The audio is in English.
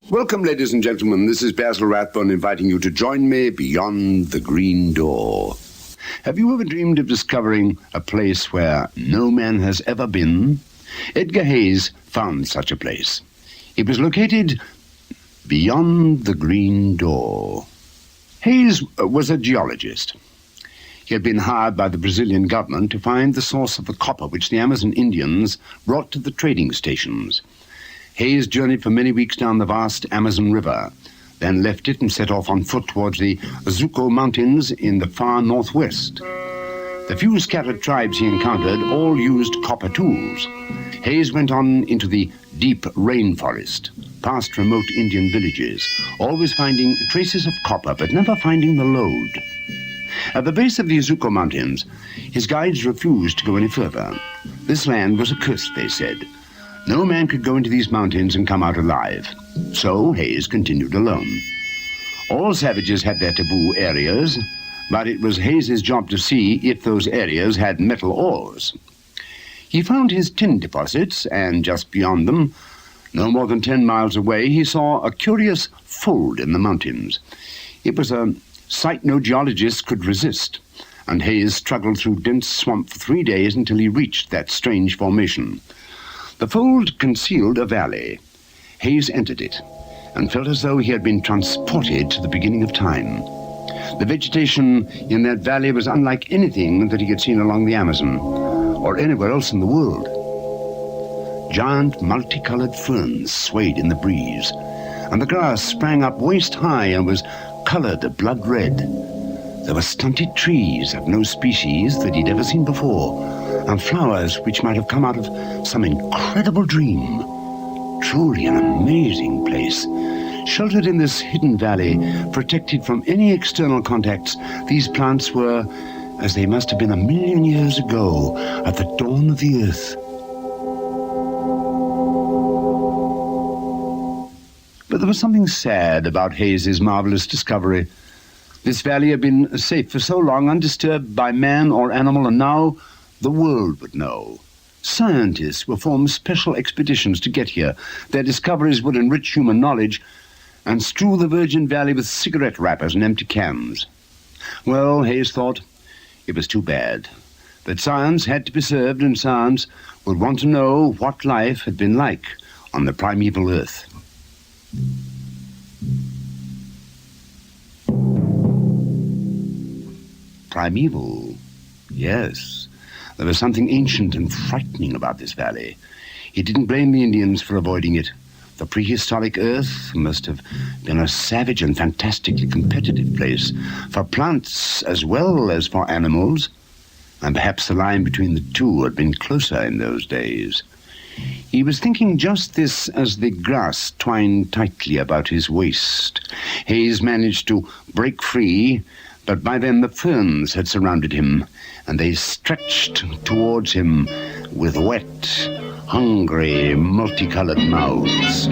Welcome, ladies and gentlemen. This is Basil Rathbone inviting you to join me beyond the green door. Have you ever dreamed of discovering a place where no man has ever been? Edgar Hayes found such a place. It was located beyond the green door. Hayes was a geologist. He had been hired by the Brazilian government to find the source of the copper which the Amazon Indians brought to the trading stations. Hayes journeyed for many weeks down the vast Amazon River, then left it and set off on foot towards the Azuco Mountains in the far northwest. The few scattered tribes he encountered all used copper tools. Hayes went on into the deep rainforest, past remote Indian villages, always finding traces of copper, but never finding the lode. At the base of the Azuco Mountains, his guides refused to go any further. This land was accursed, they said. No man could go into these mountains and come out alive. So Hayes continued alone. All savages had their taboo areas, but it was Hayes's job to see if those areas had metal ores. He found his tin deposits, and just beyond them, no more than 10 miles away, he saw a curious fold in the mountains. It was a sight no geologist could resist, and Hayes struggled through dense swamp for 3 days until he reached that strange formation. The fold concealed a valley. Hayes entered it and felt as though he had been transported to the beginning of time. The vegetation in that valley was unlike anything that he had seen along the Amazon or anywhere else in the world. Giant multicolored ferns swayed in the breeze, and the grass sprang up waist-high and was colored a blood red. There were stunted trees of no species that he'd ever seen before, and flowers which might have come out of some incredible dream. Truly an amazing place. Sheltered in this hidden valley, protected from any external contacts, these plants were as they must have been 1,000,000 years ago, at the dawn of the earth. But there was something sad about Hayes's marvelous discovery. This valley had been safe for so long, undisturbed by man or animal, and now the world would know. Scientists will form special expeditions to get here. Their discoveries would enrich human knowledge and strew the Virgin Valley with cigarette wrappers and empty cans. Well, Hayes thought, it was too bad. But science had to be served, and science would want to know what life had been like on the primeval earth. Primeval, yes. There was something ancient and frightening about this valley. He didn't blame the Indians for avoiding it. The prehistoric earth must have been a savage and fantastically competitive place for plants as well as for animals, and perhaps the line between the two had been closer in those days. He was thinking just this as the grass twined tightly about his waist. Hayes managed to break free, but by then the ferns had surrounded him, and they stretched towards him with wet, hungry, multicolored mouths.